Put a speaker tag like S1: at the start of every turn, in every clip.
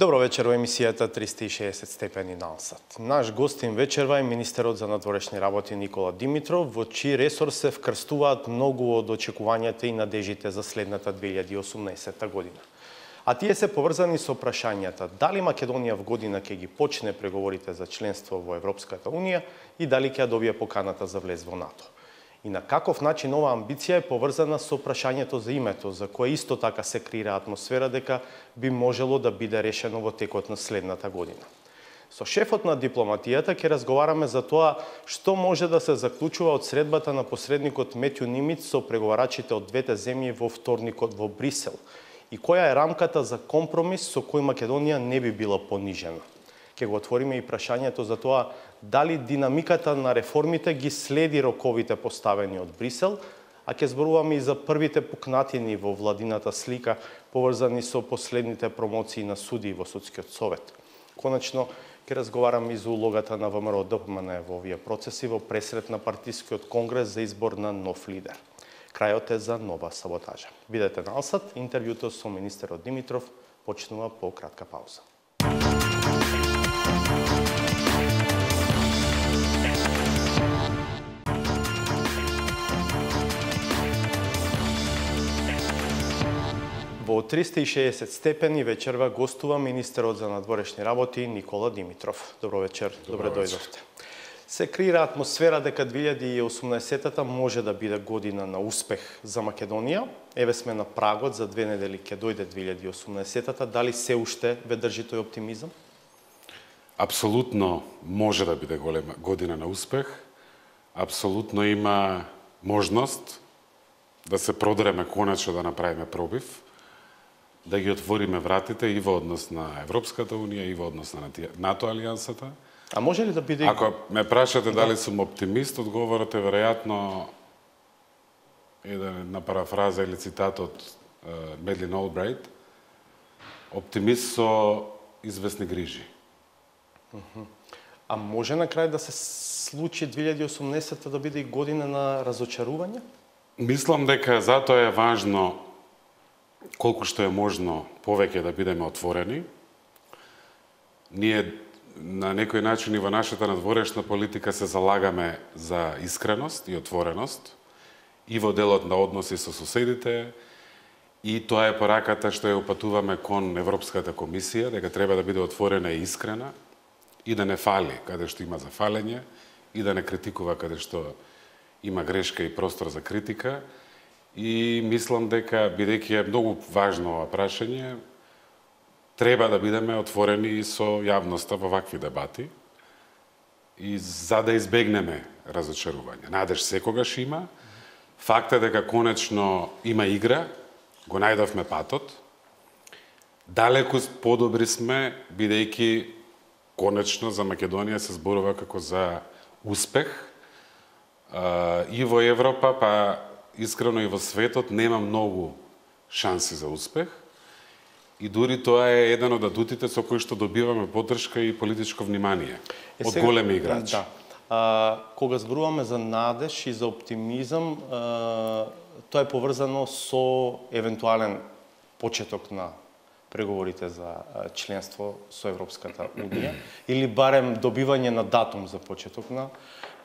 S1: Добро вечер во емисијата 360 степени налсат. Наш гостин вечерва е министерот за надворешни работи Никола Димитров, во чиј ресор се вкрстуваат многу од очекувањата и надежите за следната 2018 година. А тие се поврзани со прашањата дали Македонија в година ќе ги почне преговорите за членство во Европската Унија и дали ќе ја добие поканата за влез во НАТО. И на каков начин ова амбиција е поврзана со прашањето за името, за кое исто така се креира атмосфера дека би можело да биде решено во текот на следната година. Со шефот на дипломатијата ќе разговараме за тоа што може да се заклучува од средбата на посредникот Метју Нимиц со преговарачите од двете земји во вторникот во Брисел и која е рамката за компромис со кој Македонија не би била понижена. Ќе го отвориме и прашањето за тоа дали динамиката на реформите ги следи роковите поставени од Брисел, а ќе зборуваме и за првите пукнатини во владината слика поврзани со последните промоции на суди во Судскиот совет. Конечно, ќе разговараме и за улогата на ВМРО-ДПМН во овие процеси во пресрет на партискиот конгрес за избор на нов лидер. Крајот е за нова саботажа. Бидете налсат, интервјуто со министерот Димитров почнува по кратка пауза. Во 360 степени вечерва гостува министерот за надворешни работи Никола Димитров. Добро вечер, добре дојдовте. Се креира атмосфера дека 2018-та може да биде година на успех за Македонија. Еве сме на прагот, за 2 недели ќе дојде 2018-та. Дали се уште ве држи тој оптимизам?
S2: Апсолутно може да биде голема година на успех. Апсолутно има можност да се продреме конечно да направиме пробив, да ги отвориме вратите и во однос на Европската Унија и во однос на НАТО алијансата.
S1: А може ли да биде...
S2: Ако ме прашате дали сум оптимист, одговорот е веројатно една парафраза или цитат од Медлин Олбрайт. Оптимист со известни грижи.
S1: А може на крај да се случи 2018 да биде и година на разочарување?
S2: Мислам дека затоа е важно колку што е можно повеќе да бидеме отворени. Ние на некој начин и во нашата надворешна политика се залагаме за искреност и отвореност и во делот на односи со соседите, и тоа е пораката што ја упатуваме кон Европската комисија, дека треба да биде отворена и искрена и да не фали каде што има за фалење и да не критикува каде што има грешка и простор за критика. И мислам дека, бидејќи е многу важно ова прашање, треба да бидеме отворени и со јавноста во вакви дебати и за да избегнеме разочарување. Надеж секогаш има. Факт е дека конечно има игра, го најдовме патот. Далеку подобри сме, бидејќи конечно за Македонија се зборува како за успех и во Европа, па искрено и во светот нема многу шанси за успех. И дури тоа е еден од адутите со кои што добиваме поддршка и политичко внимание од големи играчи.
S1: Да. Кога зборуваме за надеж и за оптимизам, тоа е поврзано со евентуален почеток на преговорите за членство со Европската Унија или барем добивање на датум за почеток на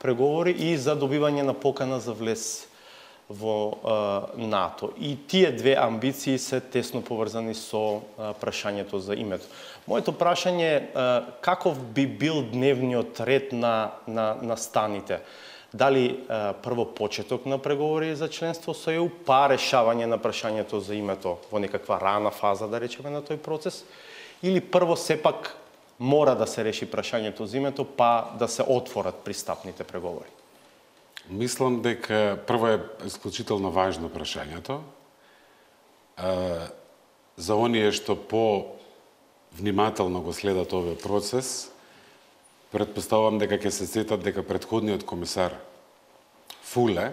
S1: преговори и за добивање на покана за влез во НАТО. И тие две амбиции се тесно поврзани со прашањето за името. Моето прашање е каков би бил дневниот ред на станите? Дали прво почеток на преговори за членство со ЕУ, па решавање на прашањето за името во некаква рана фаза, да речеме, на тој процес? Или прво сепак мора да се реши прашањето за името, па да се отворат пристапните преговори?
S2: Мислам дека прво е исклучително важно прашањето. За оние што по-внимателно го следат овој процес, претпоставувам дека ќе се сетат дека претходниот комисар Фуле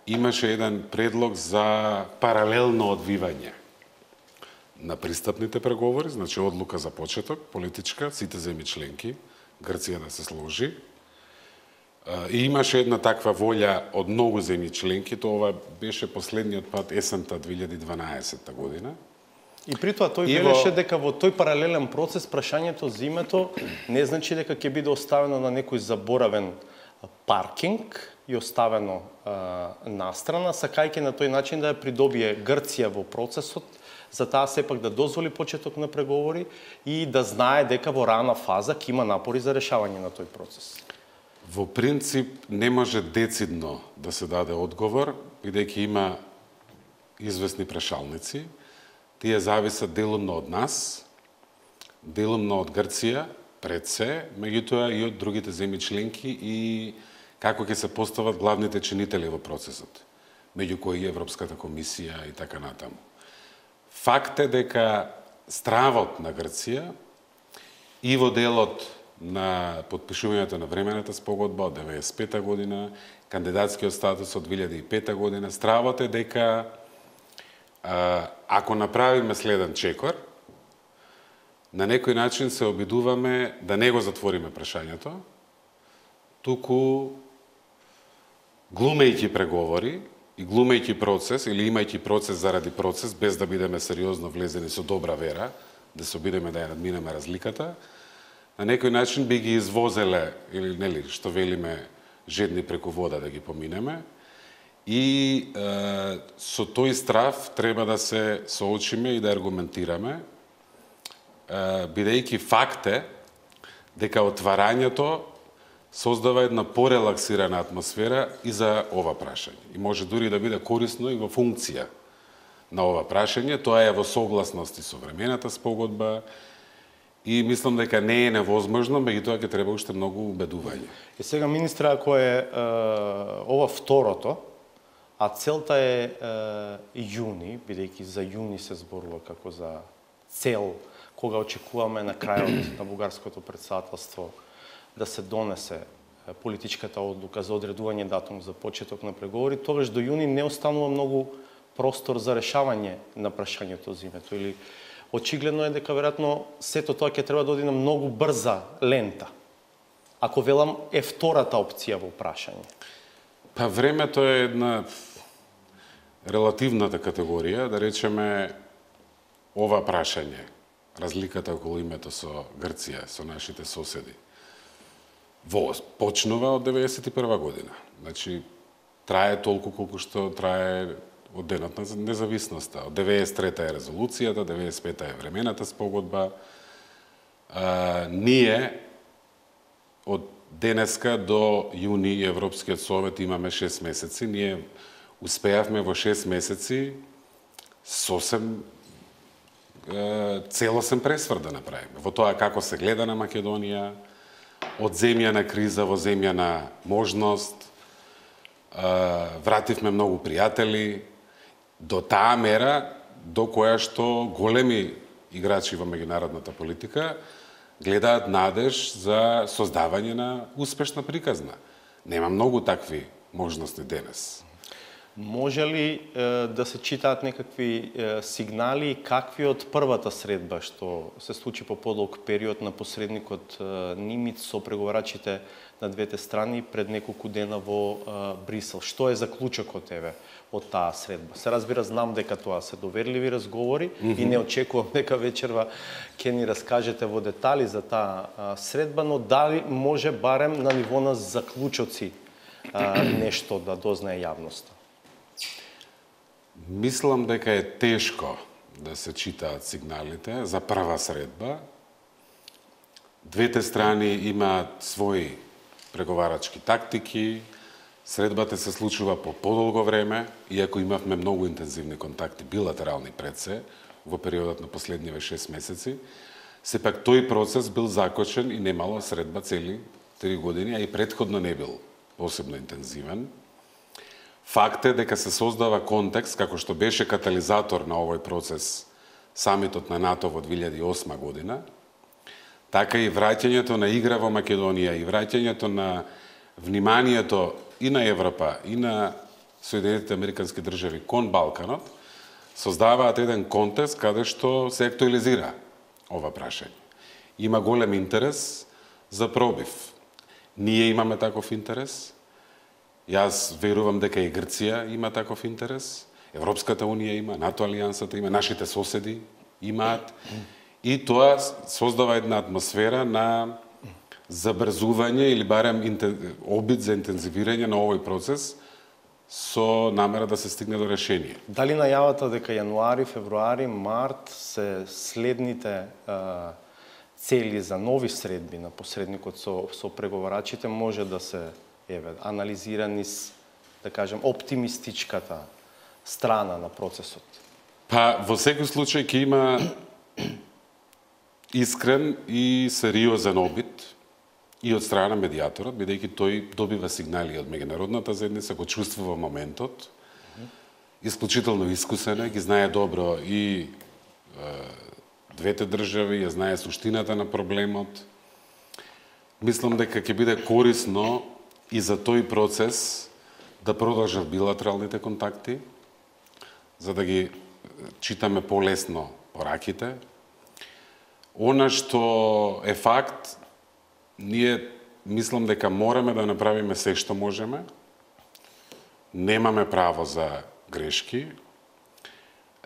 S2: имаше еден предлог за паралелно одвивање на пристапните преговори, значи одлука за почеток, политичка, сите земји членки, Грција да се сложи. И имаше една таква волја од многу земји членки, тоа беше последниот пат есента 2012 година.
S1: И при тоа тој велеше дека во тој паралелен процес прашањето за името не значи дека ќе биде оставено на некој заборавен паркинг и оставено настрана, сакајќи на тој начин да ја придобие Грција во процесот, за таа сепак да дозволи почеток на преговори и да знае дека во рана фаза ќе има напори за решавање на тој процес.
S2: Во принцип не може децидно да се даде одговор, бидејќи има известни прашалници. Тие зависат делумно од нас, делумно од Грција, пред се, меѓутоа и од другите земји членки и како ќе се постават главните чинители во процесот, меѓу кои Европската комисија и така натаму. Факт е дека стравот на Грција и во делот на подпишувањето на времената спогодба од 1995 година, кандидатскиот статус од 2005 година, стравот е дека ако направиме следен чекор, на некој начин се обидуваме да не го затвориме прашањето, туку глумејќи преговори и глумејќи процес или имајќи процес заради процес, без да бидеме сериозно влезени со добра вера, да се обидеме да ја надминеме разликата, на некој начин би ги извозеле, или нели, што велиме, жедни преку вода да ги поминеме, и со тој страв треба да се соочиме и да аргументираме, бидејќи факт е дека отварањето создава една порелаксирана атмосфера и за ова прашање. И може дури да биде корисно и во функција на ова прашање. Тоа е во согласност и со времената спогодба и мислам дека не е невозможно, меѓутоа ќе треба уште многу убедување.
S1: И сега, министре, ако е ова второто, а целта е јуни, бидејќи за јуни се зборува како за цел, кога очекуваме на крајот на бугарското претседателство да се донесе политичката одлука за одредување датум за почеток на преговори, тогаш до јуни не останува многу простор за решавање на прашањето за името. Или очигледно е дека веројатно сето тоа ќе треба да оди на многу брза лента. Ако велам е втората опција во прашање.
S2: Па времето е една релативната категорија, да речеме ова прашање, разликата околу името со Грција, со нашите соседи. Почнува од 1991 година. Значи, трае толку колку што трае од денот на независноста. Од 1993 е резолуцијата, 1995 е времената спогодба. Ние од денеска до јуни Европскиот совет имаме 6 месеци. Ние успеавме во 6 месеци сосем целосен пресврт да направиме. Во тоа како се гледа на Македонија, од земја на криза во земја на можност, вративме многу пријатели, до таа мера до која што големи играчи во меѓународната политика гледаат надеж за создавање на успешна приказна. Нема многу такви можности денес.
S1: Може ли да се читаат некакви сигнали какви од првата средба што се случи по подолг период на посредникот Нимиц со преговарачите на двете страни пред неколку дена во Брисел? Што е заклучокот од таа средба? Се разбира, знам дека тоа се доверливи разговори и не очекувам дека вечерва ќе ни раскажете во детали за таа средба, но дали може барем на ниво на заклучоци нешто да дознае јавноста?
S2: Мислам дека е тешко да се читаат сигналите за прва средба. Двете страни имаат своји преговарачки тактики. Средбата се случува по подолго време, иако имавме многу интензивни контакти, билатерални пред се, во периодот на последниве 6 месеци. Сепак тој процес бил закочен и немало средба цели 3 години, а и претходно не бил посебно интензивен. Факт е дека се создава контекст, како што беше катализатор на овој процес самитот на НАТО во 2008 година, така и враќањето на игра во Македонија и враќањето на вниманието и на Европа и на Соединетите Американски држави кон Балканот, создаваат еден контекст каде што се актуализира ова прашање. Има голем интерес за пробив. Ние имаме таков интерес. Јас верувам дека и Грција има таков интерес, Европската унија има, НАТО алијансата има, нашите соседи имаат. И тоа создава една атмосфера на забрзување или барем обид за интензивирање на овој процес со намера да се стигне до решение.
S1: Дали најавата дека јануари, февруари, март се следните цели за нови средби на посредникот со преговарачите може да се анализирани с, да кажем, оптимистичката страна на процесот?
S2: Па, во секој случај ќе има искрен и сериозен обид и од страна на медијаторот, бидејќи тој добива сигнали од меѓународната заедница, го чувствува моментот, исклучително искусен е, ги знае добро и двете држави, ја знае суштината на проблемот. Мислам дека ќе биде корисно и за тој процес да продолжат билатералните контакти, за да ги читаме полесно пораките. Она што е факт, ние мислам дека мораме да направиме се што можеме. Немаме право за грешки.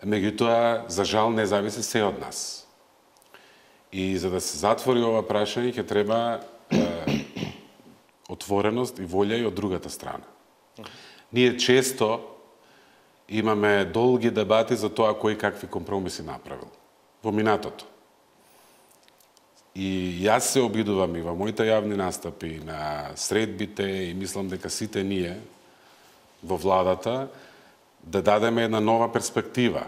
S2: Меѓутоа, за жал, не зависи се од нас. И за да се затвори ова прашање, ќе треба отвореност и волја и од другата страна. Ние често имаме долги дебати за тоа кој какви компромиси направил во минатото. И јас се обидувам и во моите јавни настапи на средбите и мислам дека сите ние во владата да дадеме една нова перспектива,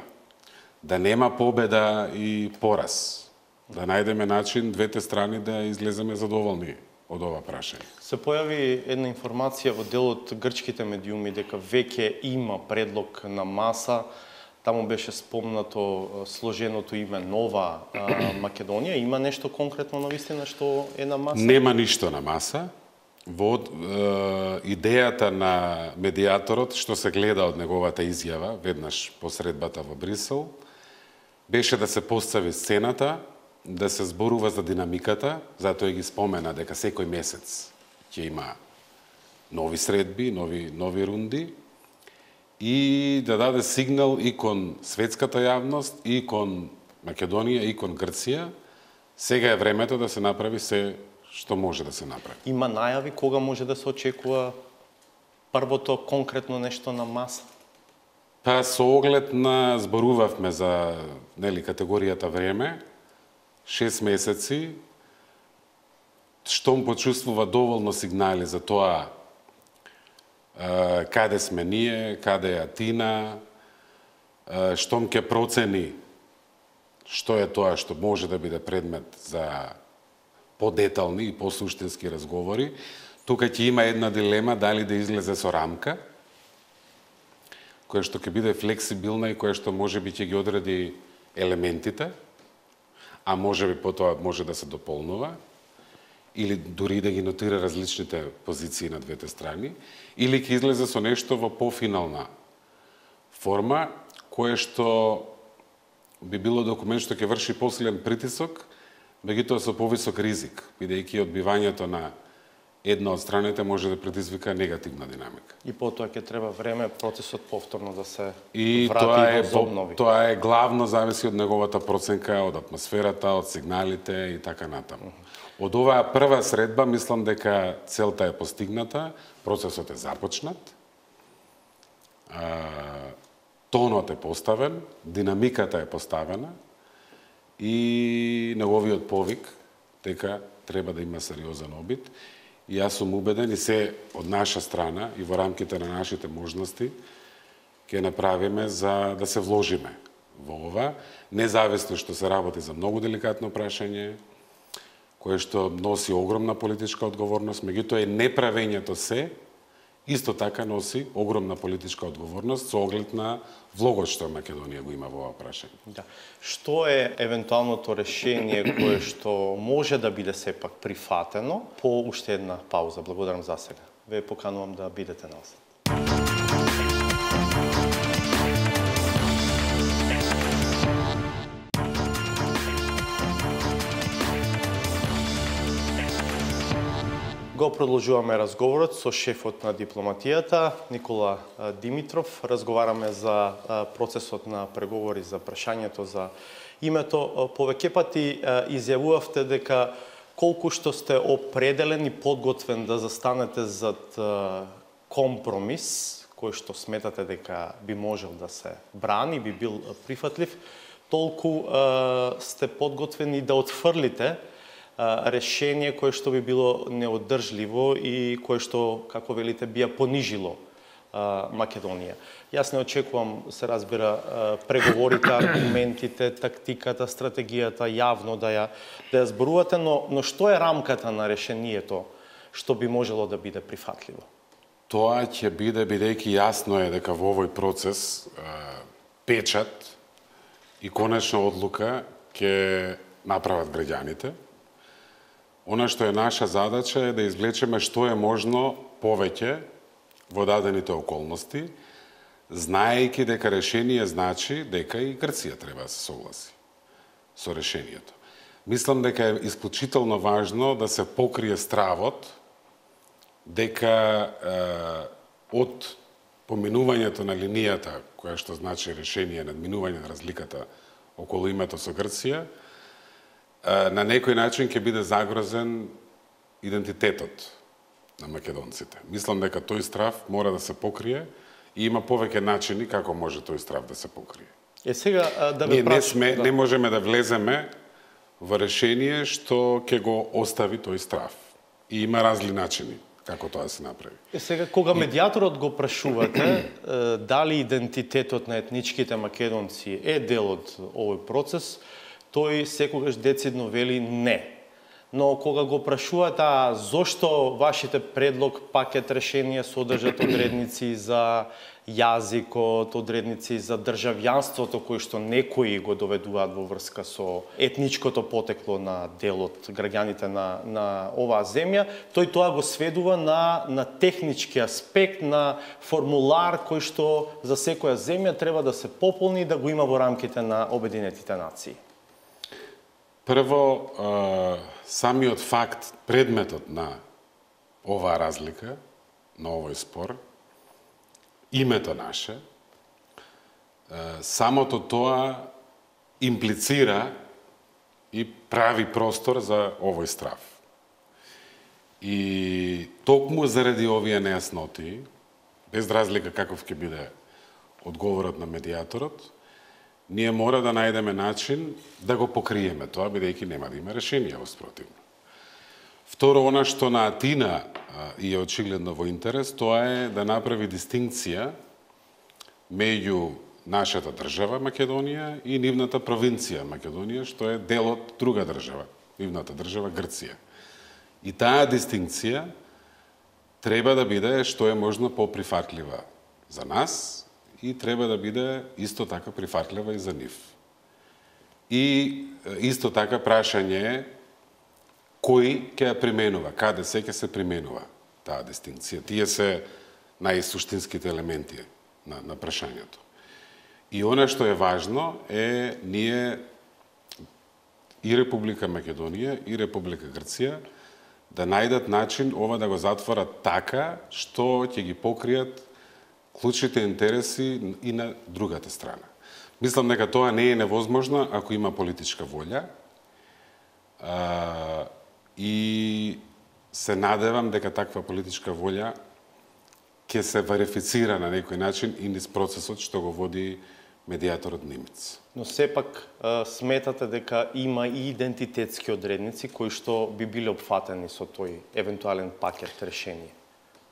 S2: да нема победа и пораз, да најдеме начин двете страни да излеземе задоволни од ова прашање.
S1: Се појави една информација во делот грчките медиуми дека веќе има предлог на маса. Таму беше спомнато сложеното име Нова Македонија. Има нешто конкретно на вистина што е на маса?
S2: Нема ништо на маса. Во идејата на медијаторот, што се гледа од неговата изјава, веднаш по средбата во Брисел, беше да се постави сцената, да се зборува за динамиката, затоа ги спомена дека секој месец ќе има нови средби, нови рунди, и да даде сигнал и кон светската јавност, и кон Македонија, и кон Грција. Сега е времето да се направи се што може да се направи.
S1: Има најави кога може да се очекува првото конкретно нешто на маса?
S2: Па со оглед на зборувавме за категоријата време, 6 месеци, штом почувствува доволно сигнали за тоа каде сме ние, каде е Атина, штом ќе процени што е тоа што може да биде предмет за подетални и посуштински разговори, тука ќе има една дилема дали да излезе со рамка, која што ќе биде флексибилна и која што можеби ќе ги одреди елементите, а можеби потоа може да се дополнува, или дури да ги нотира различните позиции на двете страни, или ќе излезе со нешто во пофинална форма, кое што би било документ што ќе врши посилен притисок, меѓутоа со повисок ризик, бидејќи одбивањето на една од страните може да предизвика негативна динамика.
S1: И потоа ќе треба време процесот повторно да се
S2: и
S1: врати и да се обнови.
S2: Тоа е главно зависи од неговата проценка, од атмосферата, од сигналите и така натаму. Од оваа прва средба мислам дека целта е постигната, процесот е започнат, тонот е поставен, динамиката е поставена и неговиот повик дека треба да има сериозен обид. И јас сум убеден и се од наша страна и во рамките на нашите можности ќе направиме за да се вложиме во ова, независно што се работи за многу деликатно прашање, кое што носи огромна политичка одговорност, меѓутоа и неправењето се исто така носи огромна политичка одговорност со оглед на влогот што Македонија го има во ова прашање.
S1: Да. Што е евентуалното решение кое што може да биде сепак прифатено по уште една пауза? Благодарам за сега. Ве поканувам да бидете назад. Го продолжуваме разговорот со шефот на дипломатијата, Никола Димитров. Разговараме за процесот на преговори, за прашањето за името. Повеќе пати изјавувавте дека колку што сте определен и подготвен да застанете зад компромис, кој што сметате дека би можел да се брани, би бил прифатлив, толку сте подготвени да отфрлите решение кое што би било неодржливо и кое што, како велите, би ја понижило Македонија. Јас не очекувам, се разбира, преговорите, аргументите, тактиката, стратегијата јавно да ја зборувате, но што е рамката на решението што би можело да биде прифатливо?
S2: Тоа ќе биде, бидејќи јасно е дека во овој процес печат и конечна одлука ќе направат граѓаните. Она што е наша задача е да извлечеме што е можно повеќе во дадените околности, знаејќи дека решение значи дека и Грција треба да се согласи со решението. Мислам дека е исклучително важно да се покрие стравот дека од поминувањето на линијата, која што значи решение, надминување на разликата околу името со Грција, на некој начин ќе биде загрозен идентитетот на македонците. Мислам дека тој страв мора да се покрие и има повеќе начини како може тој страв да се покрие.
S1: Сега да
S2: ве прашам, не можеме да влеземе во решение што ќе го остави тој страв. И има разли начини како тоа се направи.
S1: Сега, кога медијаторот го прашувате дали идентитетот на етничките македонци е дел од овој процес, тој секогаш децидно вели не. Но кога го прашувате зошто вашите предлог пакет решенија содржат одредници за јазикот, одредници за државјанството кои што некои го доведуваат во врска со етничкото потекло на дел од граѓаните на оваа земја, тој тоа го сведува на технички аспект, на формулар кој што за секоја земја треба да се пополни и да го има во рамките на Обединетите нации.
S2: Прво, самиот факт, предметот на оваа разлика, на овој спор, името наше, самото тоа имплицира и прави простор за овој страв. И токму заради овие нејасноти, без разлика каков ќе биде одговорот на медијаторот, ние мора да најдеме начин да го покриеме тоа, бидејќи нема да има решение во спротивно. Второ, она што на Атина и е очигледно во интерес, тоа е да направи дистинкција меѓу нашата држава Македонија и нивната провинција Македонија, што е дел од друга држава, нивната држава Грција. И таа дистинкција треба да биде што е можно поприфатлива за нас, и треба да биде исто така прифатлива и за нив. И исто така прашање е кој ќе ја применува, каде се ќе се применува таа дистинкција. Тие се најсуштинските елементи на прашањето. И она што е важно е ние и Република Македонија и Република Грција да најдат начин ова да го затворат така што ќе ги покријат клучните интереси и на другата страна. Мислам дека тоа не е невозможно ако има политичка волја и се надевам дека таква политичка волја ќе се верифицира на некој начин и низ процесот што го води медијаторот Нимец.
S1: Но сепак сметате дека има и идентитетски одредници кои што би биле опфатени со тој евентуален пакет решение?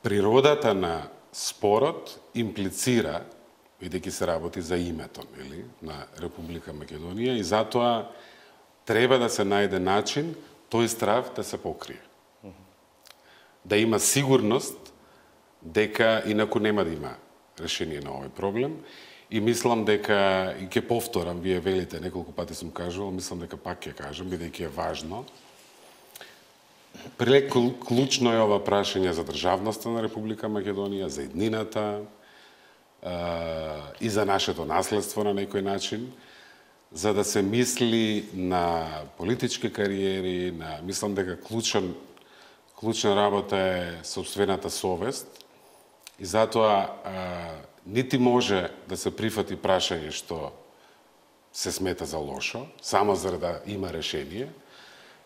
S2: Природата на спорот имплицира, бидејќи се работи за името на Република Македонија, и затоа треба да се најде начин тој страв да се покрие. Да има сигурност дека инаку нема да има решение на овој проблем. И мислам дека, и ќе повторам, вие велите, неколку пати сум кажувал, мислам дека пак ќе кажам, бидејќи е важно. Клучно е ова прашање за државноста на Република Македонија, за иднината и за нашето наследство на некој начин, за да се мисли на политички кариери, мислам дека Клучна работа е собствената совест и затоа нити може да се прифати прашање што се смета за лошо, само за да има решение,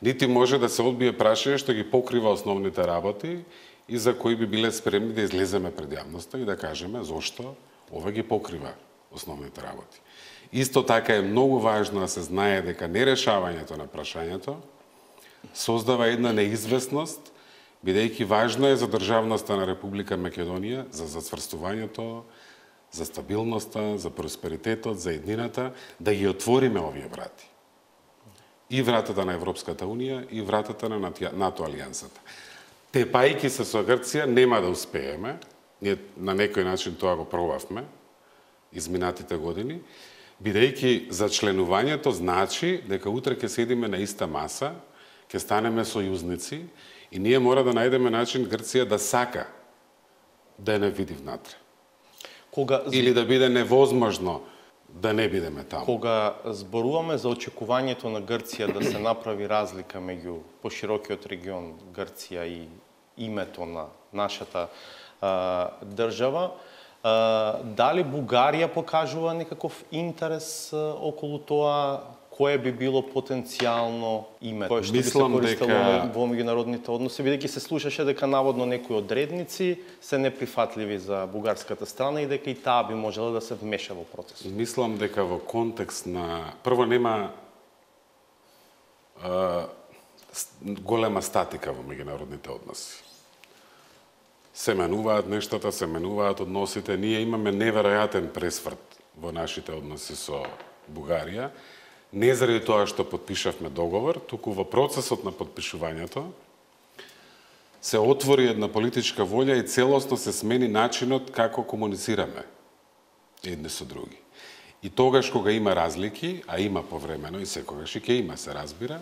S2: нити може да се одбие прашање што ги покрива основните работи и за кои би биле спремни да излеземе пред јавноста и да кажеме зошто ова ги покрива основните работи. Исто така е многу важно да се знае дека нерешавањето на прашањето создава една неизвестност, бидејќи важно е за државноста на Република Македонија, за зацврстувањето, за стабилноста, за просперитетот, за еднината, да ги отвориме овие врати. И вратата на Европската Унија, и вратата на НАТО алијансата. Тепајки се со Грција, нема да успееме, ние на некој начин тоа го пробавме, изминатите години, бидејќи за членувањето значи дека утре ќе седиме на иста маса, ќе станеме сојузници и ние мора да најдеме начин Грција да сака да не види внатре. Или да биде невозможно да не бидеме таму.
S1: Кога зборуваме за очекувањето на Грција да се направи разлика меѓу поширокиот регион Грција и името на нашата држава, дали Бугарија покажува некаков интерес околу тоа? Кое би било потенцијално име кое што би се користело во меѓународните односи, бидејќи се слушаше дека наводно некои одредници се неприфатливи за бугарската страна и дека и таа би можела да се вмеша во процесот.
S2: Мислам дека во контекст на прво нема голема статика во меѓународните односи. Се менуваат нештата, се менуваат односите. Ние имаме неверојатен пресврт во нашите односи со Бугарија. Не заради тоа што подпишавме договор, туку во процесот на подпишувањето се отвори една политичка волја и целосно се смени начинот како комуницираме едни со други. И тогаш кога има разлики, а има повремено и секогаш и ќе има, се разбира,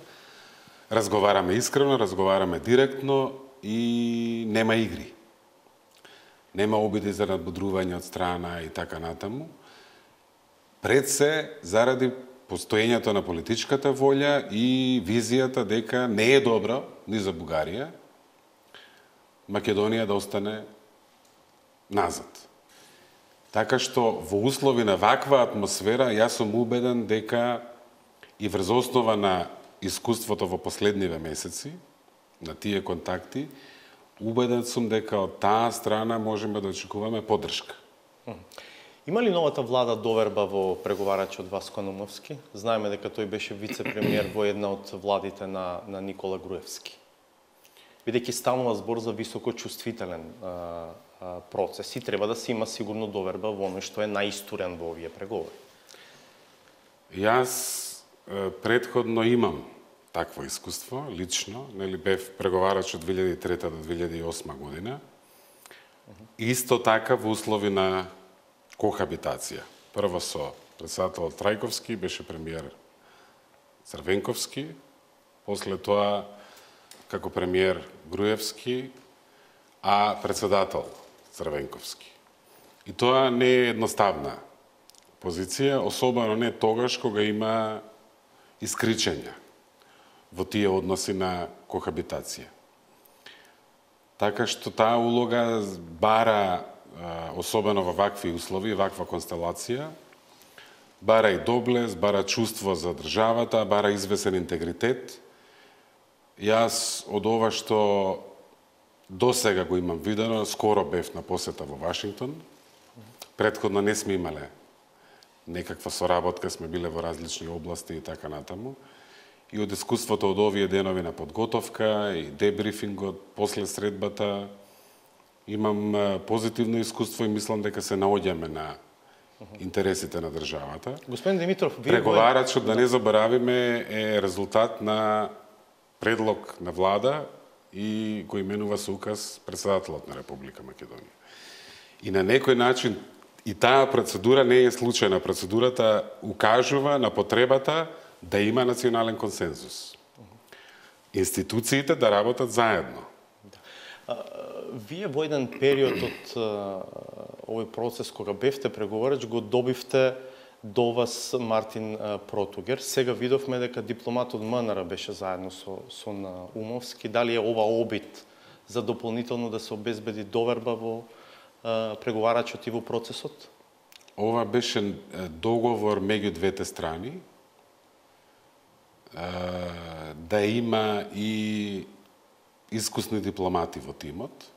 S2: разговараме искрено, разговараме директно и нема игри. Нема обиди за надбудрување од страна и така натаму. Пред се заради постоењето на политичката волја и визијата дека не е добро ни за Бугарија Македонија да остане назад. Така што во услови на ваква атмосфера јас сум убеден дека и врз основа на искуството во последниве месеци, на тие контакти, убеден сум дека од таа страна можеме да очекуваме поддршка.
S1: Има ли новата влада доверба во преговарачот Васко Наумовски? Знаеме дека тој беше вице-премиер во една од владите на Никола Груевски. Бидејќи станува збор за високо чувствителен процес и треба да се има сигурно доверба во оној што е најистурен во овие преговори.
S2: Јас претходно имам такво искуство, лично, нели бев преговарач од 2003 до 2008 година. Исто така во услови на кохабитација. Прво со председателот Трајковски, беше премиер Црвенковски, после тоа како премиер Груевски, а председател Црвенковски. И тоа не е едноставна позиција, особено не тогаш кога има искричења во тие односи на кохабитација. Така што таа улога бара, особено во вакви услови, ваква констелација, бара и доблес, бара чувство за државата, бара извесен интегритет. Јас од ова што досега го имам видено, скоро бев на посета во Вашингтон, претходно не сме имале некаква соработка, сме биле во различни области и така натаму. И од искуството од овие денови на подготовка и дебрифингот после средбата, имам позитивно искуство и мислам дека се наоѓаме на интересите на државата.
S1: Господин Димитров,
S2: преговарачот, да не заборавиме, е резултат на предлог на влада и го именува со указ председателот на Република Македонија. И на некој начин и таа процедура не е случајна. Процедурата укажува на потребата да има национален консензус. Институциите да работат заедно.
S1: Вие во еден период од овој процес кога бевте преговарач го добивте до вас Мартин Протугер. Сега видовме дека дипломатот МНР беше заедно со Наумовски. Дали е ова обид за дополнително да се обезбеди доверба во преговарачот и во процесот?
S2: Ова беше договор меѓу двете страни, да има и искусни дипломати во тимот,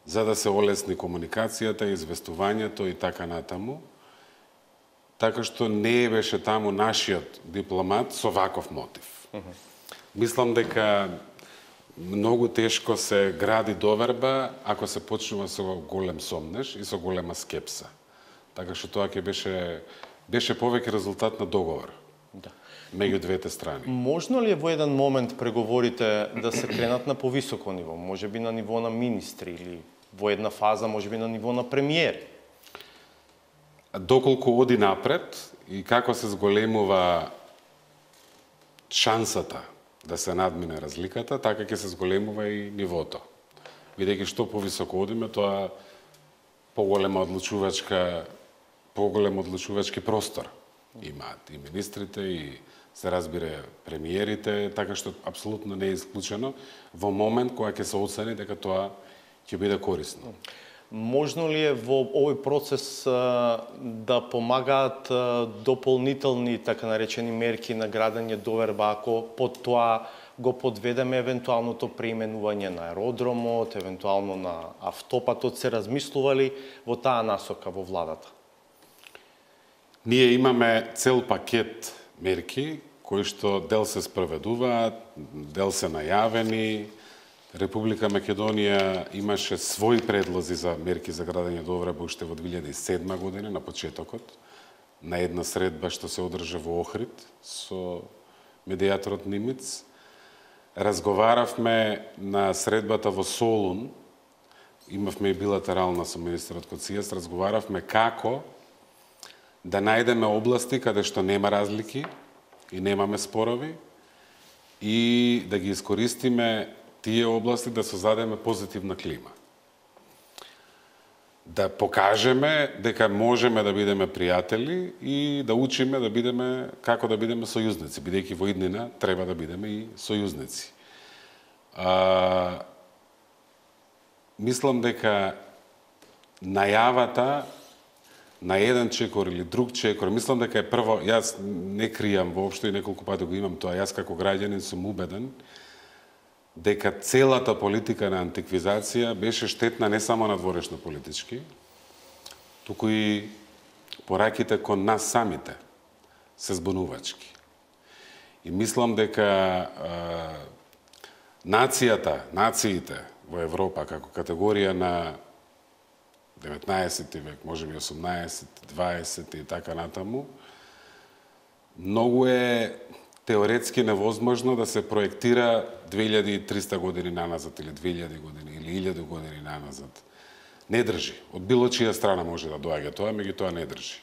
S2: за да се олесни комуникацијата, известувањето и така натаму, така што не беше таму нашиот дипломат со ваков мотив. Мислам дека многу тешко се гради доверба ако се почнува со голем сомнеж и со голема скепса. Така што тоа ќе беше повеќе резултат на договор.
S1: Да.
S2: Меѓу двете страни.
S1: Можно ли е во еден момент преговорите да се кренат на повисоко ниво? Може би на ниво на министри или во една фаза може би на ниво на премиери?
S2: Доколку оди напред и како се зголемува шансата да се надмине разликата, така ќе се зголемува и нивото. Бидејќи што повисоко одиме, тоа поголем одлучувачки простор имаат и министрите, и се разбира премиерите, така што апсолутно не е исклучено во момент кога ќе се оцени дека тоа ќе биде корисно.
S1: Можно ли е во овој процес да помагаат дополнителни, така наречени мерки на градење доверба, ако под тоа го подведеме евентуалното преименување на аеродромот, евентуално на автопатот, се размислували во таа насока во владата?
S2: Ние имаме цел пакет мерки, кои што дел се спроведуваат, дел се најавени. Република Македонија имаше своји предлози за мерки за градење доверба уште во 2007 година, на почетокот, на една средба што се одржа во Охрид со медијаторот Нимиц. Разговаравме на средбата во Солун, имавме и билатерална со министерот Коцијас, разговаравме како да најдеме области каде што нема разлики и немаме спорови и да ги искористиме тие области да создадеме позитивна клима. Да покажеме дека можеме да бидеме пријатели и да учиме да бидеме како да бидеме сојузници, бидејќи во иднина треба да бидеме и сојузници. Мислам дека најавата на еден чекор или друг чекор, мислам дека е прво, јас не кријам воопшто и неколку пати го имам тоа, јас како граѓанин сум убеден дека целата политика на антиквизација беше штетна не само надворешно политички, туку и пораките кон нас самите се збунувачки. И мислам дека нациите во Европа како категорија на 19 век, може би 18, 20 и така натаму, многу е теоретски невозможно да се проектира 2300 години наназад или 2000 години или 1000 години наназад. Не држи. Од било чија страна може да доаѓа тоа, меѓутоа не држи.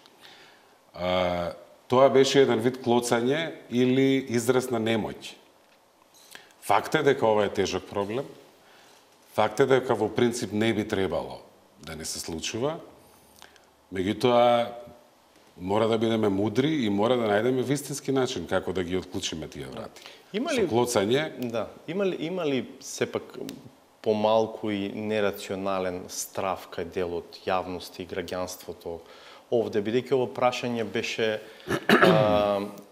S2: Тоа беше еден вид клоцање или израз на немоќ. Факт е дека ова е тежок проблем. Факт е дека во принцип не би требало да не се случува. Меѓутоа мора да бидеме мудри и мора да најдеме вистински начин како да ги отклучиме тие врати. Со клоцање.
S1: Да, има ли сепак помалку и нерационален страв кај дел од јавност и граѓанството овде, бидејќи ово прашање беше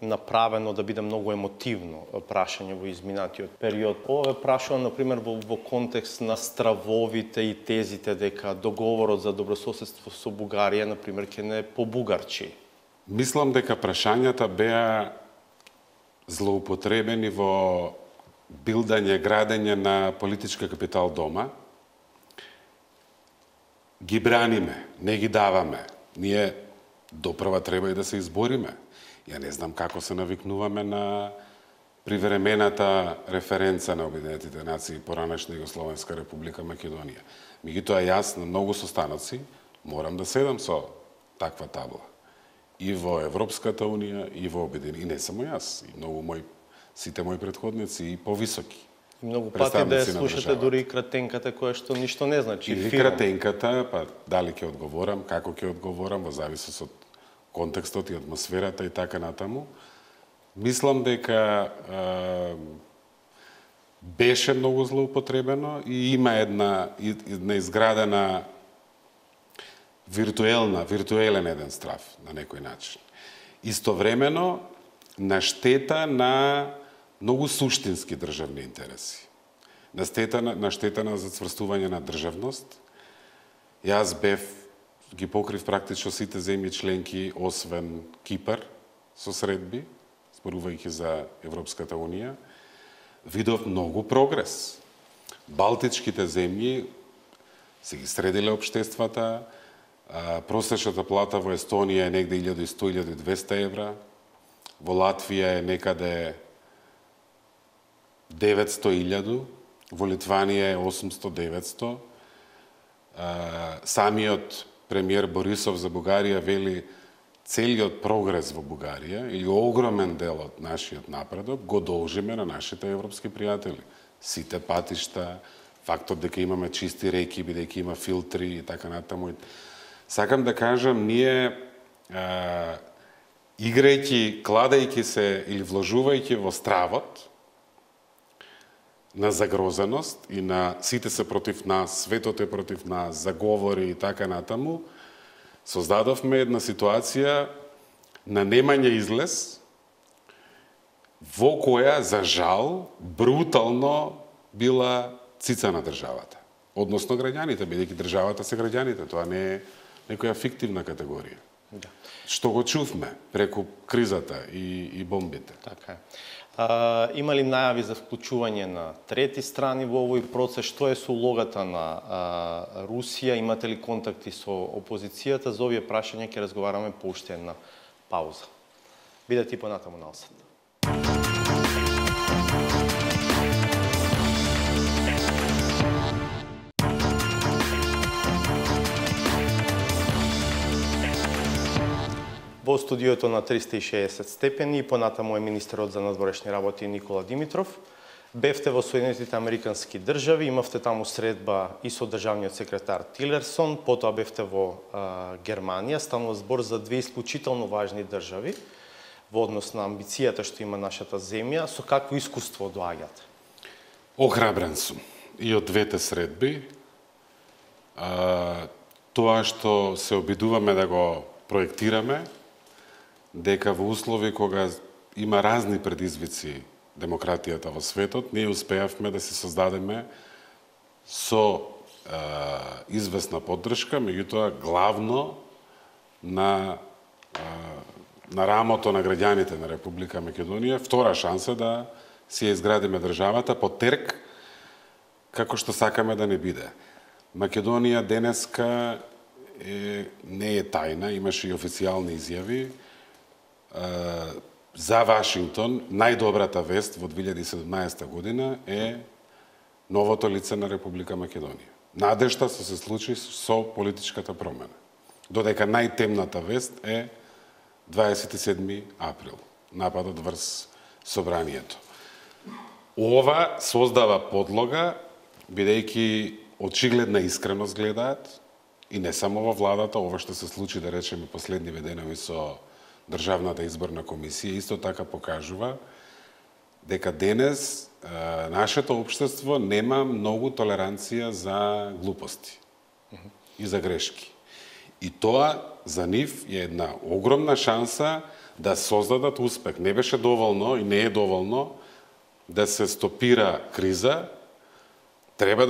S1: направено да биде многу емотивно прашање во изминатиот период. Ова е прашано, например, во контекст на стравовите и тезите дека договорот за добрососедство со Бугарија, например, ќе не побугарчи.
S2: Мислам дека прашањата беа злоупотребени во билдање, градење на политички капитал дома. Ги браниме, не ги даваме. Ние допрва треба и да се избориме. Ја не знам како се навикнуваме на привремената референца на Обединетите нации поранешна Југословенска република Македонија. Меѓутоа јас на многу состаноци морам да седам со таква табла. И во Европската унија, и во Обединени, и не само јас, и многу сите мои претходници и повисоки.
S1: И многу пати да ја слушате дури и кратенката која што ништо не значи.
S2: Или кратенката, па дали ќе одговорам, како ќе одговорам, во зависност од контекстот и атмосферата и така натаму. Мислам дека беше многу злоупотребено и има една изградена виртуелен еден страв на некој начин. Истовремено на штета на многу суштински државни интереси. На штета на зацврстување на државност. Јас ги покрив практично сите земји членки, освен Кипар, со средби, зборувајќи за Европската Унија. Видов многу прогрес. Балтичките земји се ги средиле општествата, просечната плата во Естонија е негде 1100-1200 евра, во Латвија е некаде 900-1000, во Литванија е 800-900. Самиот премиер Борисов за Бугарија вели целиот прогрес во Бугарија или огромен дел од нашиот напредок го должиме на нашите европски пријатели. Сите патишта, фактот дека имаме чисти реки, бидејќи има филтри и така натаму. Сакам да кажам, ние играјќи, кладајќи се или вложувајќи во стравот на загрозеност и на сите се против нас, светот е против нас, заговори и така натаму, создадовме една ситуација на немање излез, во која, за жал, брутално била цица на државата. Односно граѓаните, бидејќи државата се граѓаните, тоа не е некоја фиктивна категорија. Да. Што го чувме преку кризата и бомбите.
S1: Така е. Има ли најави за вклучување на трети страни во овој процес? Што е со улогата на Русија? Имате ли контакти со опозицијата? За овие прашања ќе разговараме по уште една пауза. Бидете и понатаму на осад. Во студиото на 360 степени и понатаму е министерот за надворешни работи Никола Димитров. Бевте во Соединетите Американски држави, имавте таму средба и со државниот секретар Тилерсон, потоа бевте во Германија, станува збор за две исклучително важни држави во однос на амбицијата што има нашата земја. Со какво искуство доаѓате?
S2: Охрабрен сум и од двете средби. Тоа што се обидуваме да го проектираме, дека во услови кога има разни предизвици демократијата во светот, ние успеавме да се создадеме со известна поддршка, меѓутоа главно на рамото на граѓаните на Република Македонија, втора шанса да си ја изградиме државата по терк како што сакаме да не биде. Македонија денеска не е тајна, имаше и официјални изјави. За Вашингтон, најдобрата вест во 2017 година е новото лице на Република Македонија. Надежта се случи со политичката промена. Додека најтемната вест е 27 април, нападот врз собранието. Ова создава подлога, бидејќи очигледна искреност гледаат, и не само во владата, ова што се случи, да речеме, последни денови со Државната изборна комисија, исто така покажува дека денес нашето општество нема многу толеранција за глупости и за грешки. И тоа за нив е една огромна шанса да создадат успех. Не беше доволно и не е доволно да се стопира криза, треба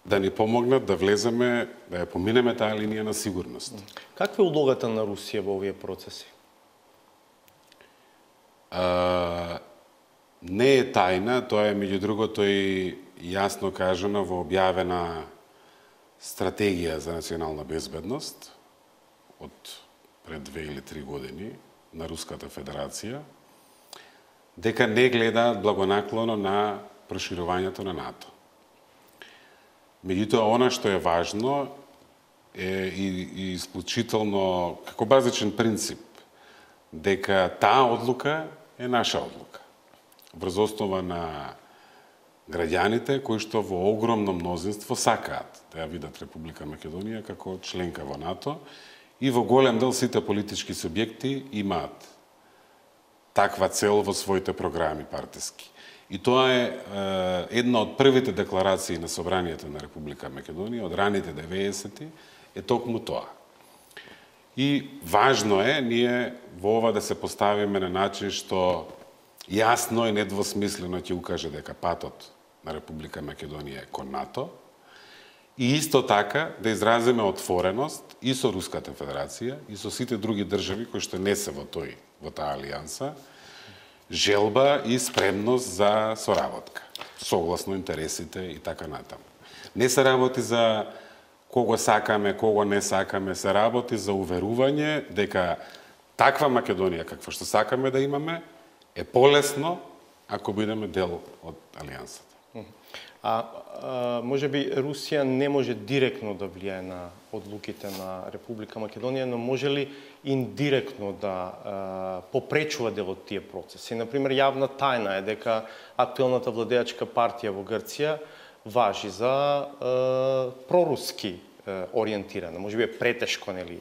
S2: да ни помогнат да влеземе, да ја поминеме таа линија на сигурност.
S1: Каква е улогата на Русија во овие процеси?
S2: Не е тајна, тоа е меѓу другото и јасно кажано во објавена стратегија за национална безбедност од пред 2 или 3 години на Руската Федерација, дека не гледаат благонаклоно на проширувањето на НАТО. Меѓутоа, она што е важно е и исклучително како базичен принцип, дека таа одлука е наша одлука. Врз основа на граѓаните кои што во огромно мнозинство сакаат да ја видат Република Македонија како членка во НАТО и во голем дел сите политички субјекти имаат таква цел во своите програми партиски. И тоа е една од првите декларации на Собранието на Република Македонија од раните 90-ти, е токму тоа. И важно е ние во ова да се поставиме на начин што јасно и недвосмислено ќе укаже дека патот на Република Македонија е кон НАТО, и исто така да изразиме отвореност и со Руската Федерација и со сите други држави кои што не се во таа алијанса, желба и спремност за соработка, согласно интересите и така натаму. Не се работи за кого сакаме, кого не сакаме, се работи за уверување дека таква Македонија каква што сакаме да имаме е полесно ако бидеме дел од алијансата.
S1: Може би Русија не може директно да влијае на одлуките на Република Македонија, но може ли индиректно да попречува дел од тие процеси? Например, јавна тајна е дека актуелната владеачка партија во Грција важи за проруски ориентирана. Може би е претешко, нели,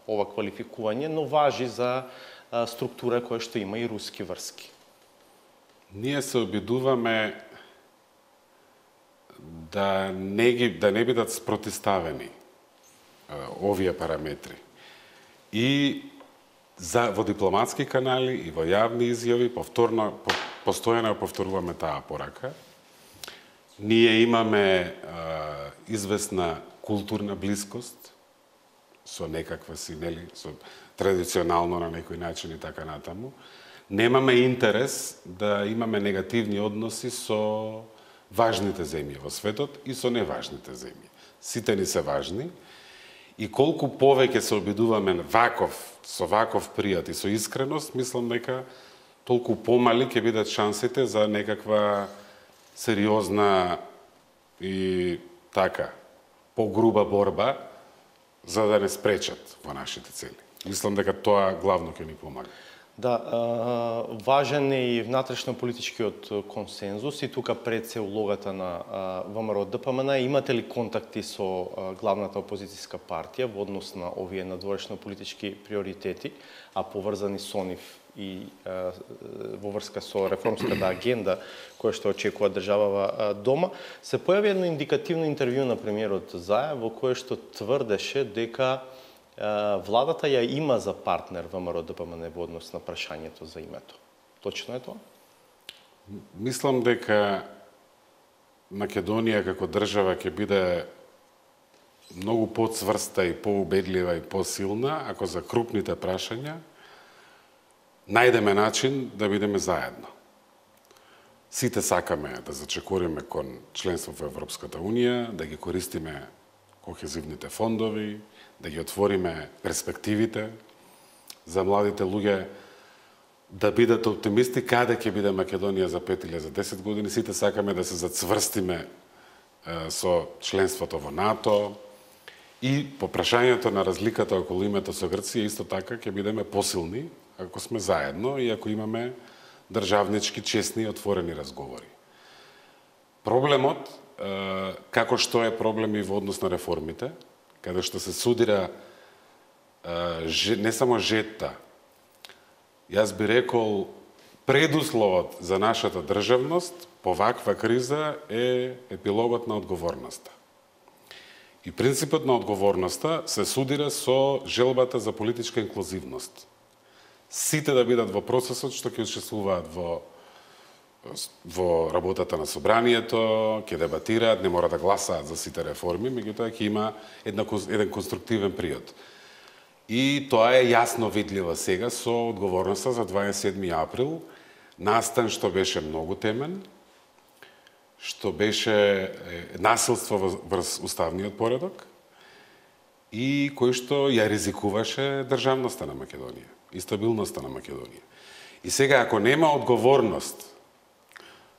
S1: ова квалификување, но важи за структура која што има и руски врски.
S2: Ние се обидуваме да не бидат спротиставени овие параметри. И во дипломатски канали и во јавни изјави постојано повторуваме таа порака. Ние имаме известна културна блискост со некаква си, нели, со традиционално на некој начин и така натаму. Немаме интерес да имаме негативни односи со важните земји во светот и со неважните земји. Сите ни се важни и колку повеќе се обидуваме со ваков пријат и со искреност, мислам дека толку помали ќе бидат шансите за некаква сериозна и така погруба борба за да не спречат во нашите цели. Мислам дека тоа главно ќе ни помага.
S1: Да, важен е и внатрешно-политичкиот консензус и тука пред се улогата на ВМРО ДПМН. Имате ли контакти со главната опозицијска партија во однос на овие надворешно-политички приоритети, а поврзани со нив и во врска со реформската агенда која што очекува државава дома? Се појави едно индикативно интервју на премиерот Заев во кое што тврдеше дека владата ја има за партнер ВМРО ДПМН во однос на прашањето за името. Точно е тоа?
S2: Мислам дека Македонија како држава ќе биде многу поцврста и поубедлива и посилна ако за крупните прашања најдеме начин да бидеме заедно. Сите сакаме да зачекориме кон членство во Европската Унија, да ги користиме кохезивните фондови, да ги отвориме перспективите за младите луѓе, да бидат оптимисти каде ќе биде Македонија за 5 или за 10 години. Сите сакаме да се зацврстиме со членството во НАТО и по прашањето на разликата околу името со Грција исто така ќе бидеме посилни ако сме заедно и ако имаме државнички, честни и отворени разговори. Проблемот, како што е проблем и во однос на реформите, каде што се судира не само жетта, јас би рекол предусловот за нашата државност по ваква криза е епилогот на одговорноста. И принципот на одговорноста се судира со желбата за политичка инклузивност. Сите да бидат во процесот што ќе учествуваат во работата на Собранието, ќе дебатираат, не мора да гласаат за сите реформи, меѓутоа ќе има еден конструктивен приод. И тоа е јасно видливо сега со одговорноста за 27 април, настан што беше многу темен, што беше насилство врз уставниот поредок и кој што ја ризикуваше државноста на Македонија и стабилноста на Македонија. И сега, ако нема одговорност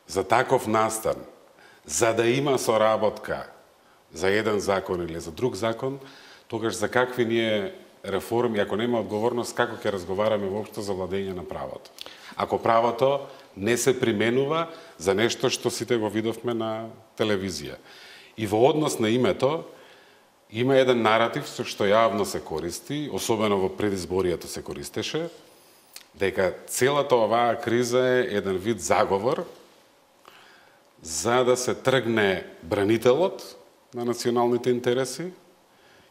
S2: за таков настан, за да има соработка за еден закон или за друг закон, тогаш за какви ние реформи, ако нема одговорност, како ќе разговараме воопшто за владење на правото? Ако правото не се применува за нешто што сите го видовме на телевизија. И во однос на името, има еден наратив што јавно се користи, особено во предизборијата се користеше, дека целата оваа криза е еден вид заговор за да се тргне бранителот на националните интереси,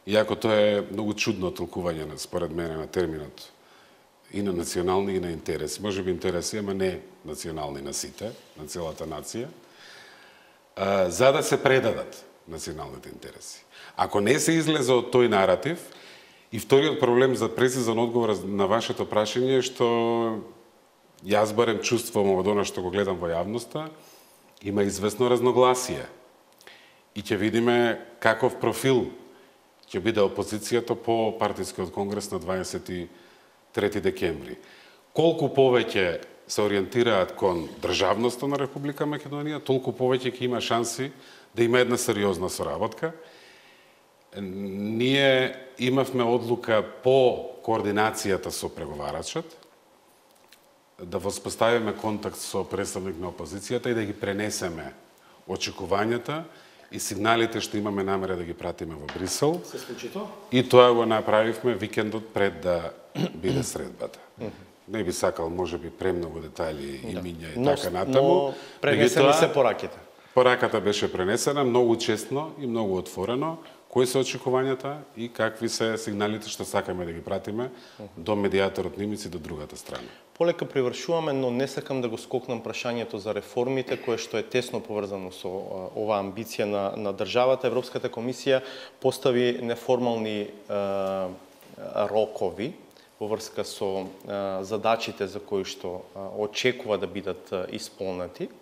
S2: иако тоа е многу чудно толкување според мене на терминот и на национални и на интереси. Може би интереси, ама не национални на сите, на целата нација, за да се предадат националните интереси. Ако не се излезе од тој наратив, и вториот проблем за прецизен одговор на вашето прашање е што јас барем чувствувам од она што го гледам во јавноста, има известно разногласие. И ќе видиме каков профил ќе биде опозицијата по партискиот конгрес на 23 декември. Колку повеќе се ориентираат кон државноста на Република Македонија, толку повеќе ќе има шанси да има една сериозна соработка. Ние имавме одлука по координацијата со преговарачот, да воспоставиме контакт со представник на опозицијата и да ги пренесеме очекувањата и сигналите што имаме намера да ги пратиме во Брисел.
S1: Се случи тоа?
S2: И тоа го направивме викендот пред да биде средбата. Не би сакал, може би, премногу детали, имиња и така натаму.
S1: Но пренесени се пораките.
S2: Пораката беше пренесена многу честно и многу отворено. Кои се очекувањата и какви се сигналите што сакаме да ги пратиме до медијаторот Нимиц и до другата страна.
S1: Полека привршуваме, но не сакам да го скокнам прашањето за реформите, кое што е тесно поврзано со оваа амбиција на државата. Европската комисија постави неформални рокови во врска со задачите за кои што очекува да бидат исполнети.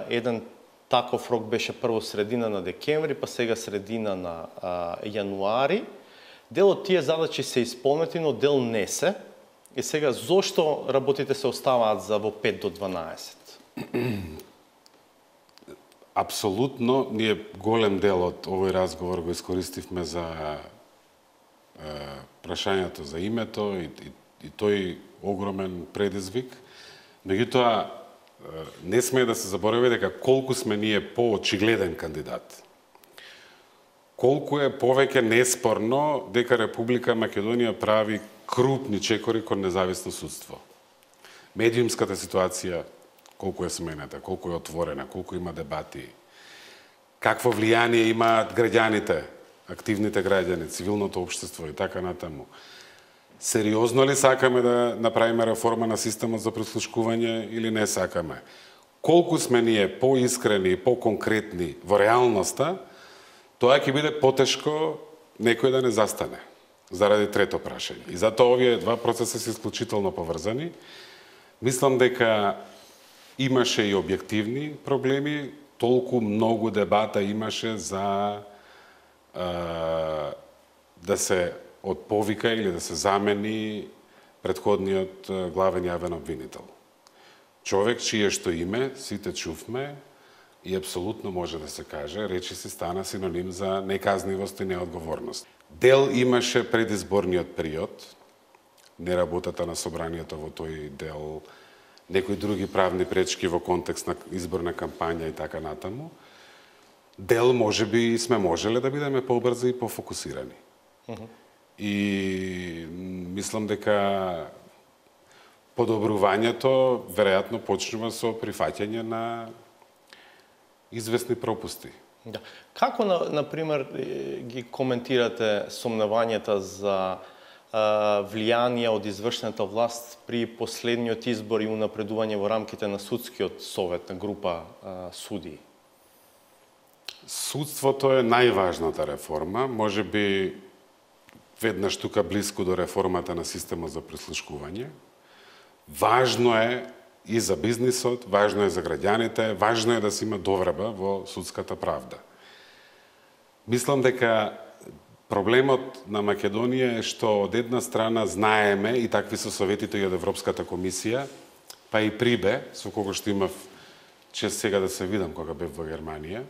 S1: Еден таков рок беше прво средина на декември, па сега средина на јануари. Дел од тие задачи се исполнети, но дел не се. И сега, зошто работите се оставаат за во 5 до 12?
S2: Апсолутно, ние голем дел од овој разговор го искористивме за прашањето за името и тој огромен предизвик. Меѓутоа, не сме да се заборави дека колку сме ние поочигледен кандидат. Колку е повеќе неспорно дека Република Македонија прави крупни чекори кон независно судство. Медиумската ситуација, колку е сменета, колку е отворена, колку има дебати, какво влијание имаат граѓаните, активните граѓани, цивилното општество и така натаму. Сериозно ли сакаме да направиме реформа на системот за прислушкување или не сакаме? Колку сме ние поискрени и поконкретни во реалноста, тоа ќе биде потешко некој да не застане заради трето прашање. И затоа овие два процеса се исклучително поврзани. Мислам дека имаше и објективни проблеми, толку многу дебата имаше за да се отповика или да се замени претходниот главен јавен обвинител. Човек чие што име сите чувме и апсолутно може да се каже, речиси стана синоним за неказнивост и неодговорност. Дел имаше предизборниот период, неработата на собранието во тој дел, некои други правни пречки во контекст на изборна кампања и така натаму. Дел може би сме можеле да бидеме побрзи и пофокусирани. И мислам дека подобрувањето веројатно почнува со прифаќање на известни пропусти.
S1: Да. Како, например, ги коментирате сомневањата за влијание од извршната власт при последниот избор и унапредување во рамките на судскиот совет на група судии?
S2: Судството е најважната реформа, може би веднаш тука близко до реформата на системот за прислушкување. Важно е и за бизнисот, важно е за граѓаните, важно е да се има довреба во судската правда. Мислам дека проблемот на Македонија е што од една страна знаеме, и такви се советите и од Европската комисија, па и Прибе, со кого што имав чест сега да се видам кога бев во Германија,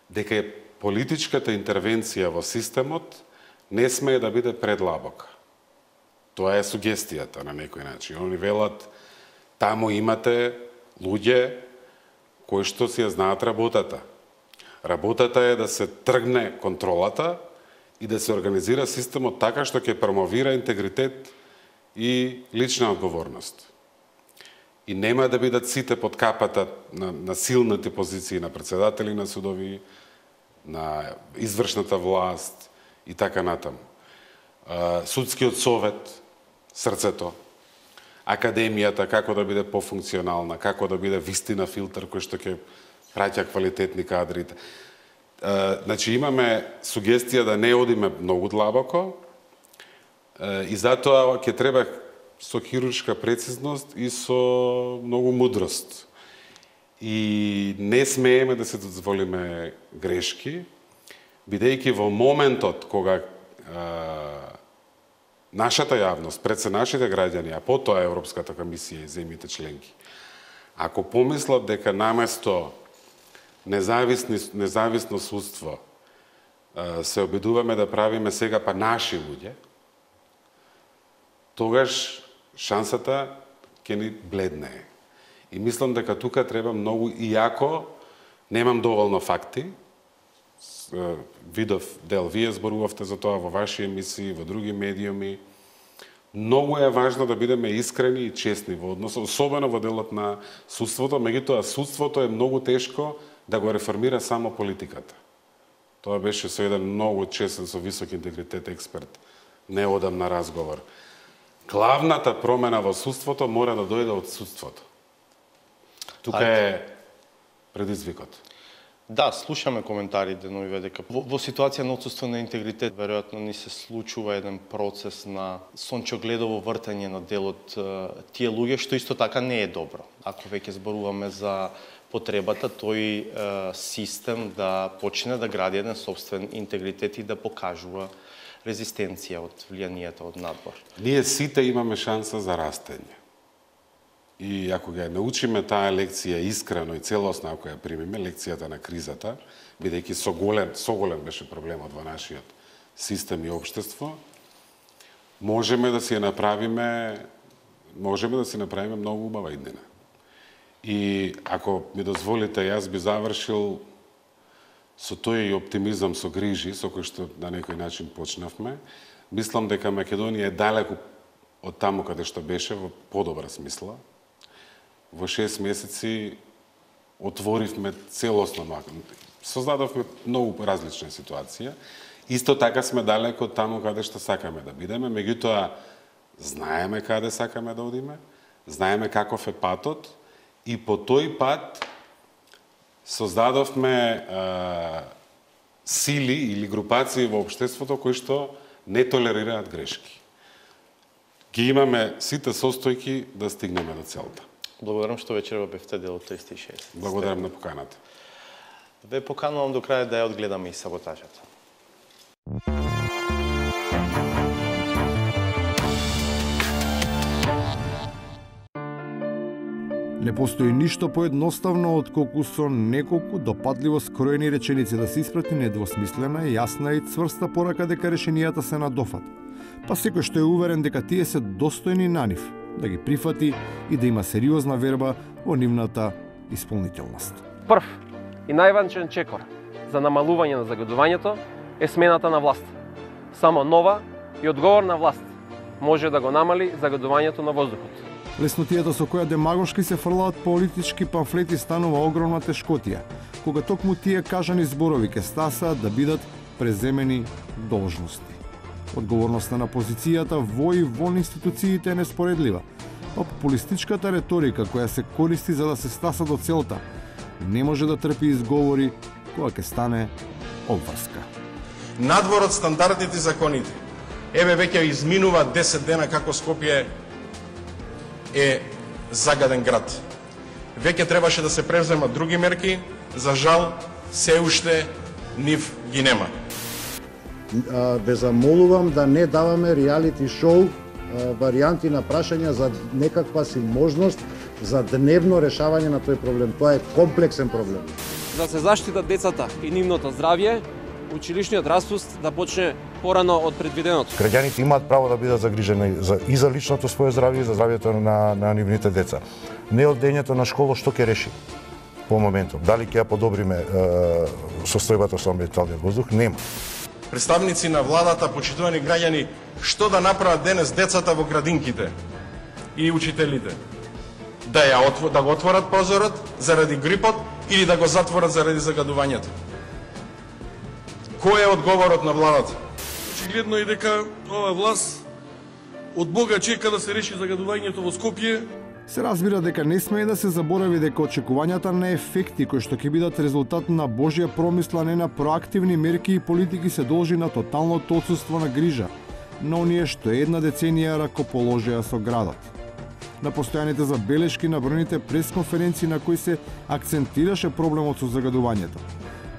S2: дека политичката интервенција во системот не смее да биде предлабока. Тоа е сугестијата на некој начин. Они велат, таму имате луѓе кои што си ја знаат работата. Работата е да се тргне контролата и да се организира системот така што ќе промовира интегритет и лична одговорност. и нема да бидат сите под капата на силните позиции на председатели на судови, на извршната власт и така натаму. Судскиот совет, срцето, академијата, како да биде пофункционална, како да биде вистина филтр кој што ќе праќа квалитетни кадрите. Значи, имаме сугестија да не одиме многу длабоко и затоа ќе треба со хируршка прецизност и со многу мудрост. И не смееме да се дозволиме грешки, бидејќи во моментот кога нашата јавност, пред се нашите граѓани, а потоа Европската комисија и земјите членки, ако помислат дека наместо независно судство се обидуваме да правиме сега па наши луѓе, тогаш шансата ќе ни бледнее. И мислам дека тука треба многу, иако немам доволно факти, видов дел, вие зборувавте за тоа во ваши емисии, во други медиуми. Многу е важно да бидеме искрени и честни во однос, особено во делот на судството, меѓутоа судството е многу тешко да го реформира само политиката. Тоа беше со еден многу честен, со висок интегритет експерт, неодамна разговор. Главната промена во судството мора да дојде од судството. Тука е предизвикот.
S1: Да, слушаме коментари деновиве дека во ситуација на отсуство на интегритет веројатно ни се случува еден процес на сончогледово вртање на делот тие луѓе, што исто така не е добро. Ако веќе зборуваме за потребата тој систем да почне да гради еден собствен интегритет и да покажува резистенција од влијанието од надвор.
S2: Ние сите имаме шанса за растење. И ако ја научиме таа лекција искрено и целосно, ако ја примиме, лекцијата на кризата, бидејќи соголем беше проблемот во нашиот систем и општество, можеме да си направиме многу убава иднина. И ако ми дозволите, јас би завршил со тој оптимизам, со грижи, со кој што на некој начин почнавме. Мислам дека Македонија е далеку од таму каде што беше во подобра смисла. Во 6 месеци отворивме целосно, создадовме многу различна ситуација. Исто така сме далеко од таму каде што сакаме да бидеме, меѓутоа знаеме каде сакаме да одиме, знаеме каков е патот и по тој пат создадовме сили или групации во општеството кои што не толерираат грешки. Ги имаме сите состојки да стигнеме до целта.
S1: Благодарам што вечерва бевте дел од 360.
S2: Благодарам на поканата.
S1: Ве поканувам до крај да ја одгледаме и саботажата.
S3: Не постои ништо поедноставно отколку со неколку допадливо скроени реченици да се испрати недвосмислена, јасна и цврста порака дека решенијата се на дофат. Па секој што е уверен дека тие се достојни на нив, да ги прифати и да има сериозна верба во нивната исполнителност.
S4: Прв и најважен чекор за намалување на загадувањето е смената на власт. Само нова и одговорна власт може да го намали загадувањето на воздухот.
S3: Леснотијата со која демагошки се фрлаат политички памфлети станува огромна тешкотија, кога токму тие кажани зборови ке стасаат да бидат преземени должности. Одговорноста на позицијата во и вон институциите е неспоредлива, а популистичката реторика која се користи за да се стаса до целта не може да трпи изговори кога ќе стане обврска.
S5: Надвор од стандардните законите. Еве веќе изминува 10 дена како Скопје е загаден град. Веќе требаше да се превземат други мерки, за жал се уште нив ги нема.
S6: Ве замолувам да не даваме реалити шоу варијанти на прашања за некаква си можност за дневно решавање на тој проблем. Тоа е комплексен проблем.
S4: За да се заштитат децата и нивното здравје, училишниот распуст да почне порано од предвиденото.
S7: Граѓаните имаат право да бидат загрижени и за личното своје здравје и за здравјето на нивните деца. Неодењето на школа што ќе реши по моментот? Дали ќе ја подобриме состојбата со амбиенталниот воздух? Нема.
S5: Представници на владата, почитувани граѓани, што да направат денес децата во градинките и учителите? да го отворат прозорот заради грипот или да го затворат заради загадувањето. Кој е одговорот на владата?
S8: Очигледно е дека ова власт од Бога чека да се реши загадувањето во Скопје.
S3: Се разбира дека не смее да се заборави дека очекувањата на ефекти кои што ќе бидат резултат на Божја промисла, не на проактивни мерки и политики, се должи на тоталното отсуство на грижа на оние што една деценија ракоположија со градот. На постојаните забелешки на бројните пресконференции на кои се акцентираше проблемот со загадувањето.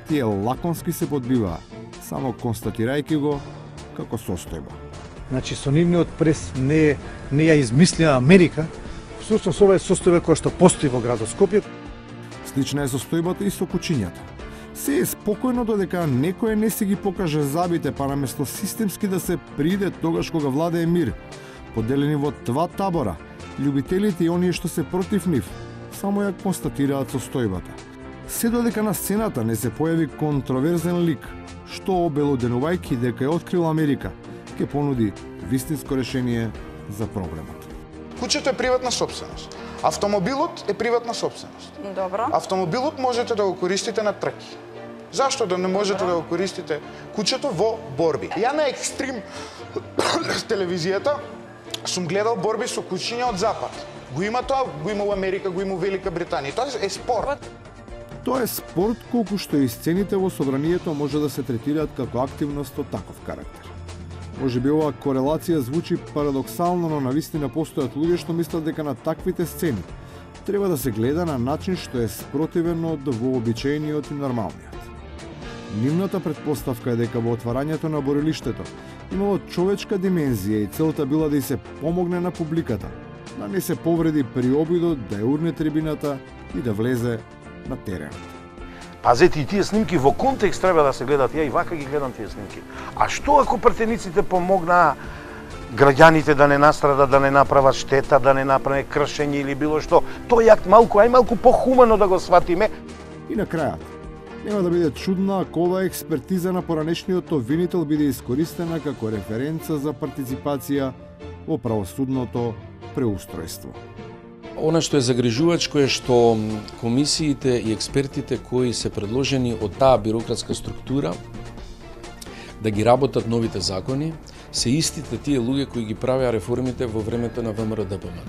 S3: Тие лаконски се подбиваа, само констатирајќи го како состојба.
S9: Значи, со нивниот прес не ја измислија Америка, всушност ова е состојба која што постои во градот Скопје.
S3: Слична е состојбата и со кучињата. Се е спокојно додека некој не си ги покаже забите, па наместо системски да се приде тогаш кога владее мир, поделени во два табора, љубителите и оние што се против нив, само ја констатираат состојбата. Се додека на сцената не се појави контроверзен лик, што обелоденувајќи дека ја открила Америка, ќе понуди вистинско решение за проблемот.
S10: Куќето е приватна собственост. Автомобилот е приватна собственост.
S11: Добро.
S10: Автомобилот можете да го користите на трки. Зашто да не можете да го користите куќето во борби? Ја на Екстрим телевизијата сум гледал борби со кучиња од Запад. Го има тоа, го има во Америка, го има во Велика Британија. Тоа е спорт.
S3: Тоа е спорт колку што и сцените во собранието може да се третираат како активност од таков карактер. Може би оваа корелација звучи парадоксално, но навистина постојат луѓе што мислат дека на таквите сцени треба да се гледа на начин што е спротивен од вообичаениот и нормалниот. Нивната предпоставка е дека во отварањето на борилиштето имало човечка димензија и целта била да и се помогне на публиката, да не се повреди при обидот да ја урне трибината и да влезе на теренот.
S12: Пазете, и тие снимки во контекст треба да се гледат. Ја и вака ги гледам тие снимки. А што ако пратениците помогнаа граѓаните да не настрадат, да не направат штета, да не направат кршење или било што? Тоа е малку похумано да го сватиме.
S3: И на крајот, нема да биде чудно ако оваа експертиза на поранешниот обвинител биде искористена како референца за партиципација во правосудното преустројство.
S13: Она што е загрижувачко е што комисиите и експертите кои се предложени од таа бирократска структура да ги работат новите закони, се истите тие луѓе кои ги правеа реформите во времето на ВМРО-ДПМН.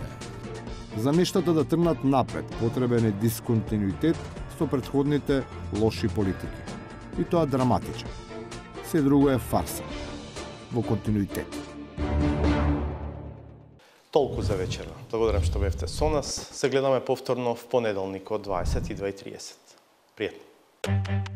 S3: За нештата да трнат напред, потребен е дисконтинуитет со претходните лоши политики. И тоа драматичен. Се друго е фарса. Во континуитет.
S1: Толку за вечера. Благодарам што бевте со нас. Се гледаме повторно в понеделник од 22:30. Пријатно.